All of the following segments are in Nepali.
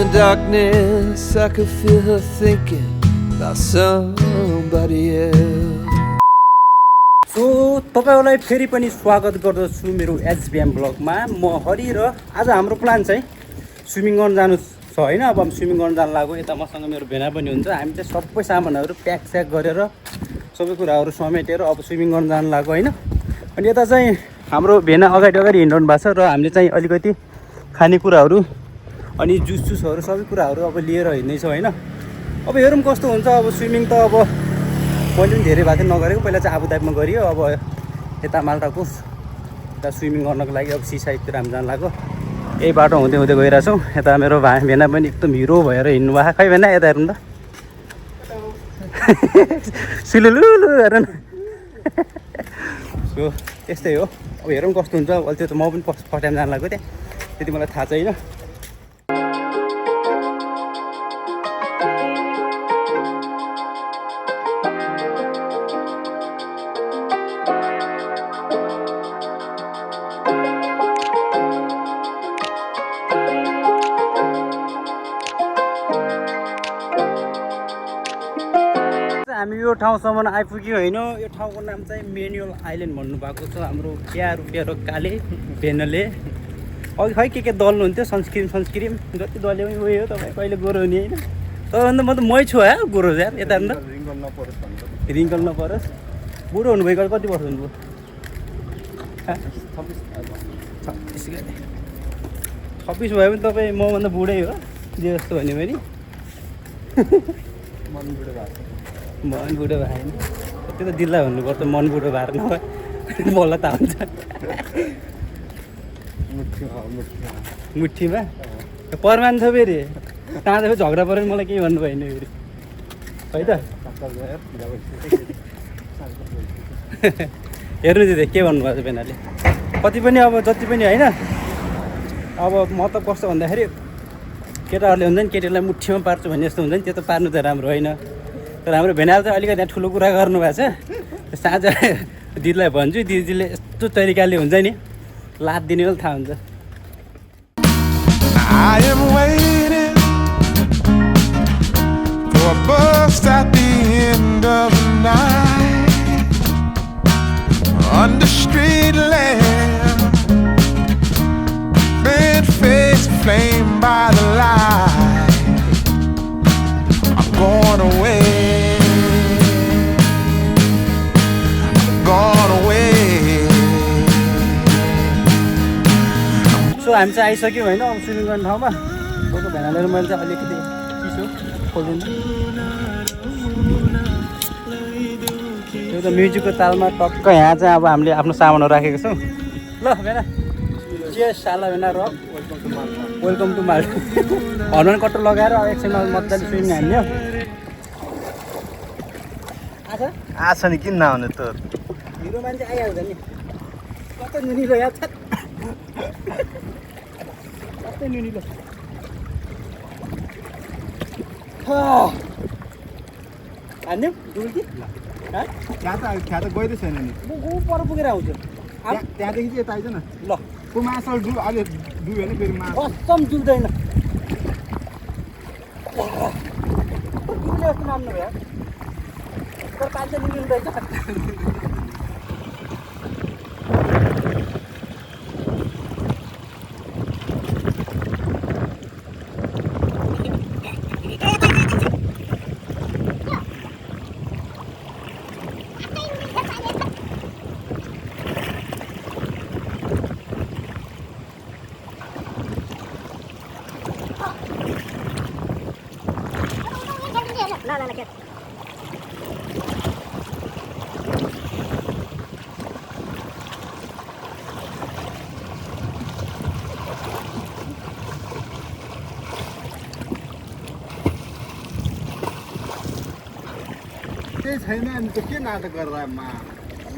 the darkness, I could feel her thinking about somebody else. So तपाईहरुलाई फेरि पनि स्वागत गर्दछु मेरो एचबीएम ब्लगमा। म हरि र आज हाम्रो प्लान चाहिँ स्विमिङ गर्न जानु छ हैन। अब स्विमिङ गर्न जान लाग्यो। यता मसँग मेरो भेना पनि हुन्छ। हामी चाहिँ सबै सामानहरु प्याक स्याक गरेर सबै कुराहरु समेटेर अब स्विमिङ गर्न जान लाग्यो हैन। अनि यता चाहिँ हाम्रो भेना अगाडि हिँड्नु भएको छ र हामीले चाहिँ अलिकति खानेकुराहरु अनि जुसहरु सबै कुराहरु अब लिएर हिँड्दै छौं हैन। अब हेरौं कस्तो हुन्छ। अब स्विमिङ त अब मैले पनि धेरै भएको थियो नगरेको। पहिला चाहिँ आबुधाबीमा गरियो। अब यता माल्टाको यता स्विमिङ गर्नको लागि अब सी साइडतिर हामी जान लाग्यो। यही बाटो हुँदै हुँदै गइरहेछौँ। यता मेरो भेना पनि एकदम हिरो भएर हिँड्नु भएको। खै भेना यता हेर्नु त सुलुलुलु हेर न। सो त्यस्तै हो। अब हेरौँ कस्तो हुन्छ। अहिले त्यो त म पनि फर्स्ट टाइम जान लाग्यो त्यहाँ। त्यति मलाई थाहा छैन। हामी यो ठाउँसम्म आइपुग्यो हैन। यो ठाउँको नाम चाहिँ मेन्युअल आइल्यान्ड भन्नु भएको छ हाम्रो प्यारो काले भेनले। अघि खै के दल्नुहुन्थ्यो सनस्क्रिम जति दल्यो पनि उयो हो। तपाईँ कहिले गोरो हुने हैन। तपाईँभन्दा म त मै छु है गोरो यार। यता रिङ्कल नपरोस्। बुढो हुनुभएको कति वर्ष हुनुभयो? 26 भयो भने तपाईँ मभन्दा बुढै हो जे जस्तो भन्यो भने। मन बुढो भएन त्यो त दिल्ला भन्नुपर्छ। मन बुढो भएर नभए मलाई थाहा हुन्छ। मुठीमा परमान छ फेरि ताँदा फेरि झगडा पऱ्यो मलाई केही भन्नु भएन फेरि है त। हेर्नु दिदी के भन्नुभएको छ भेनाले। कति पनि अब जति पनि होइन। अब मतलब कस्तो भन्दाखेरि केटाहरूले हुन्छ नि केटीहरूलाई मुठीमा पार्छु भन्ने जस्तो हुन्छ नि। त्यो त पार्नु त राम्रो होइन। तर हाम्रो भेनाले चाहिँ अलिकति त्यहाँ ठुलो कुरा गर्नुभएको छ। साँझ दिदीलाई भन्छु। दिदीले यस्तो तरिकाले हुन्छ नि लात दिने बेला थाहा हुन्छ। I am waiting for a bus at the end of the night under street lamp, red face flamed by the light. I'm going away. So हामी चाहिँ आइसक्यौँ होइन अब स्विमिङ गर्ने ठाउँमा। कोको भेनाले मैले चाहिँ अलिकति चिसो खोलिदिन्छु। त्यो त म्युजिकको तालमा टक्क यहाँ चाहिँ अब हामीले आफ्नो सामानहरू राखेको छौँ। ल भेना चियर्स साला भेना र वेलकम टु माल्टा। हनुमान कट्टो लगाएर अब एकछिनमा मजाले स्विमिङ हान्यो। आछ नि किन नआउने त हिरो मान्छे आइहाल्छ नि। कतै नुनिलो याद छ कतै नुनिलो। हान्यो डुल्की त्यहाँ त गइदै छैन नि। म गु पर पुगेर आउँछु। त्यहाँदेखि चाहिँ यता आइज न। ल को मासल अहिले डुब्यो भने फेरि एकदम डुल्दैन। डुल्ने जस्तो नाम्नु भयो तर पाल्छ नुनिँदैछ। केही छैन अनि त के नाटक गरेर आमा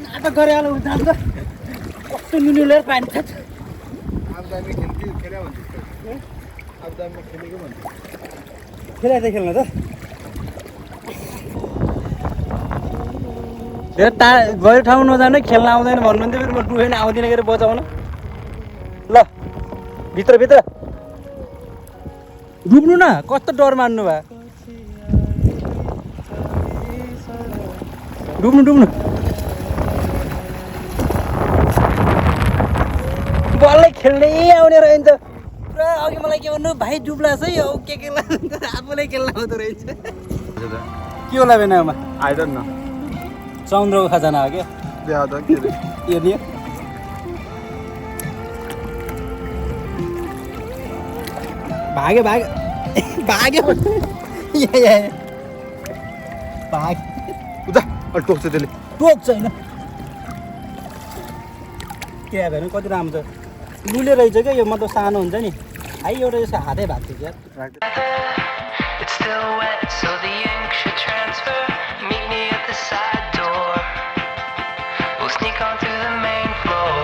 नाटक गरे हाल हुन्छ त कस्तो नुनु लिएर पानी छ। आबुधाबी खेल्यो भन्छ। आबुधाबीमा खेलेको भन्छ। खेलाइ त खेल्न त फेरि गयो ठाउँ नजाने खेल्न आउँदैन भन्नुहुन्थ्यो। फेरि म डुबेन आउँदिनँ के अरे बचाउन। ल भित्र डुब्नु न कस्तो डर मान्नु भयो डुब्नु बल्लै खेल्दै आउने रहेछ पुरा अघि मलाई के भन्नु भाइ डुब्ला छ है के आफूलाई खेल्न आउँदो रहेछ के होला बेनामा I don't know. समुद्रको खजाना हो क्या Yeah, don't get it. हेर्ने भाग्यो भाग उता अलि टोक्छ त्यसले टोक छैन के हेर्नु कति राम्रो छ लुले रहेछ क्या यो मतलब सानो हुन्छ नि है एउटा जस्तो हातै भएको थियो क्या It's still wet, so the ink should transfer. Meet me at the side door. We'll sneak on through the main floor.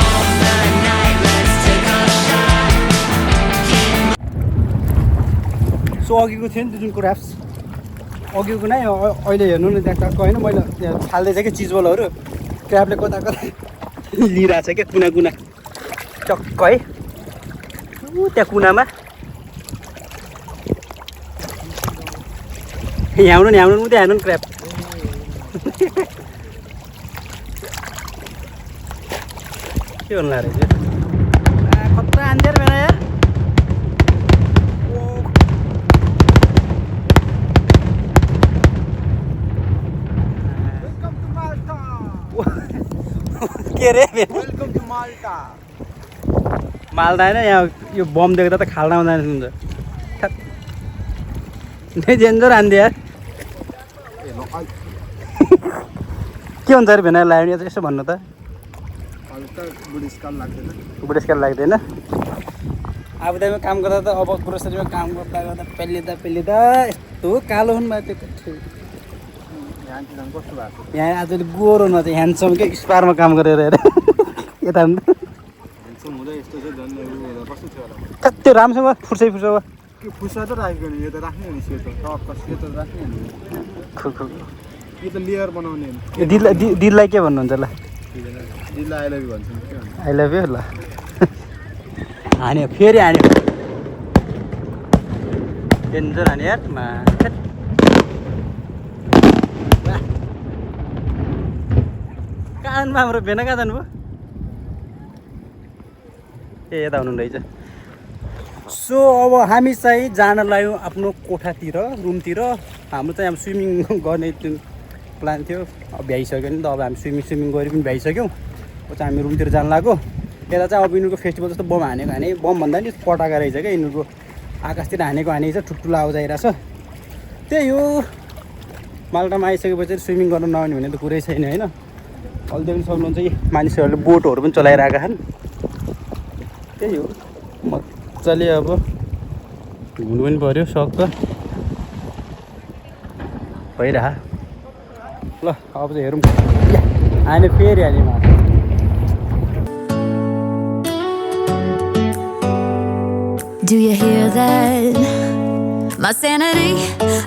All night, let's take a shot. So अघिको थियो नि त्यो जुन क्राफ्ट्स अघिको नै अहिले हेर्नु न त्यहाँ टक्क होइन मैले त्यहाँ फाल्दैछ क्या चिजबलहरू क्राफ्टले कता लिइरहेको छ क्या कुना कुना टक्क है त्यहाँ कुनामा ह्याउनु नि उतै हान्नु नि क्राफ्ट के भन्नु रहेछ खतरा हान्दिएर बेला यार के रे Welcome to Malta. माल्दा होइन यहाँ यो बम देख्दा त खाल्न आउँदैन हुन्छ डेन्जर हान्दियो यार के हुन्छ अरे भेना लाग्यो भने यसो भन्नु त हल्का बुढेसकाल लाग्दैन बुढेसकाल लाग्दैन आबुधाबीमा काम गर्दा त अब ग्रोसरीमा काम गर्दा पेल्लिँदा यस्तो कालो हुनु भएको थियो यहाँ कस्तो भएको यहाँ आजले गोरो न चाहिँ ह्यान्डसम के स्पारमा काम गरेर हेर यता हेन्डसम हुँदा यस्तो चाहिँ झन् कस्तो थियो होला त्यो राम्रोसँग फुर्सै भयो के फुसा त राखेको नि यो त राख्ने नि सेतो टक्क सेतो राख्ने नि यो त लेयर बनाउने नि यो दिदीलाई के भन्नुहुन्छ ल दिदीलाई आई लभ यु भन्छ के भन्छ आई लभ यु ल हान्यो फेरि हान्यो डेन्जर हान्यो यार कानमा हाम्रो भेना कहाँ जानुभयो ए यता हुनु रहेछ सो अब हामी चाहिँ जान लाग्यौँ आफ्नो कोठातिर रुमतिर हाम्रो चाहिँ अब स्विमिङ गर्ने जुन प्लान थियो अब भ्याइसक्यो नि त अब हामी स्विमिङ गरी पनि भ्याइसक्यौँ अब चाहिँ हामी रुमतिर जान लाग्यो यता चाहिँ अब यिनीहरूको फेस्टिभल जस्तो बम हाने बम भन्दा नि पटाका रहेछ क्या यिनीहरूको आकाशतिर हानेको छ ठुल्ठुलो आवाज आइरहेछ त्यही हो माल्टामा आइसकेपछि स्विमिङ गर्न नआउने भने त कुरै छैन होइन अहिले देख्नु सक्नुहुन्छ कि मानिसहरूले बोटहरू पनि चलाइरहेका छन् त्यही हो मजाले अब घुम्नु पनि पऱ्यो सक्छ भइरह ल अब चाहिँ हेरौँ हाने फेरि हाने Do you hear that? My sanity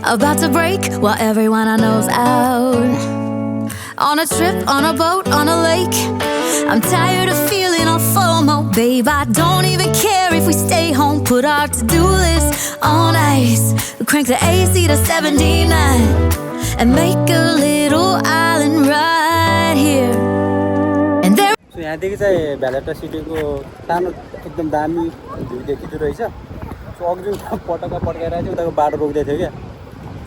about to break while everyone I know's out. On a trip, on a boat, on a lake. I'm tired of feeling all FOMO. Babe, I don't even care if we stay home. Put our to-do list on ice. Crank the AC to 79 and make a little island right here. And there so यहाँदेखि चाहिँ भ्यालेटा सिटीको सानो एकदम दामी भ्यू देखिँदो रहेछ सो अघि पटक्का पड्काइरहेको थियो उताको बाटो रोक्दै थियो क्या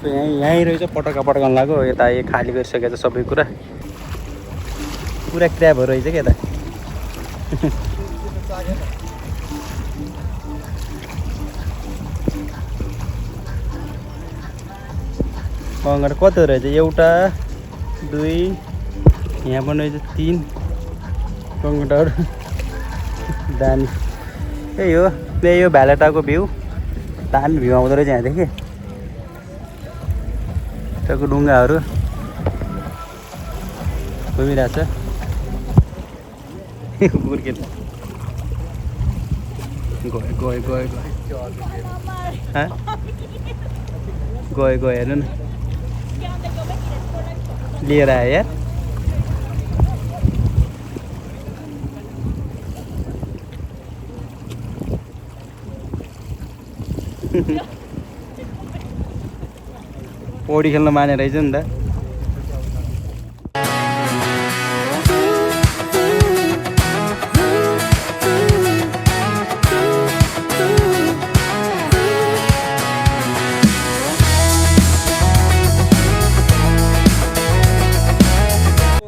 सो यहीँ रहेछ पटक्का पड्काउनु लाग्यो यता यो खाली गरिसकेको छ सबै कुरा पुरा क्र्याबहरू रहेछ क्या यता अगाडि कति रहेछ एउटा दुई यहाँ पनि रहेछ तिन कङ्गटाहरू दामी त्यही हो यो भ्यालेटाको भ्यू दामी भ्यू आउँदो रहेछ यहाँदेखि त्यहाँको ढुङ्गाहरू घुमिरहेछ गुर्केल गयो हेर्नु न लिएर आयो यार पौडी खेल्न माने रहेछ नि त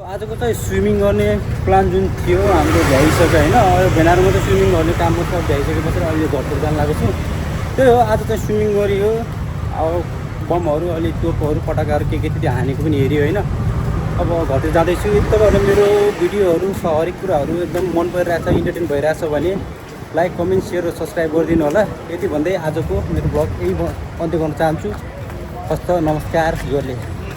आजको चाहिँ स्विमिङ गर्ने प्लान जुन थियो हाम्रो भ्याइसक्यो होइन अब भेनारमा त स्विमिङ गर्ने काम सब भ्याइसकेपछि अहिले घरतिर जान लागेको छु त्यही हो आज चाहिँ स्विमिङ गरियो अब बमहरू अलि तोपहरू पटाकाहरू के त्यति हानेको पनि हेऱ्यो होइन अब घरतिर जाँदैछु तपाईँहरू मेरो भिडियोहरू हरेक कुराहरू एकदम मन परिरहेछ इन्टरटेन भइरहेछ भने लाइक कमेन्ट सेयर र सब्सक्राइब गरिदिनु होला यति भन्दै आजको मेरो ब्लग यही अन्त्य गर्न चाहन्छु हस्त नमस्कार योले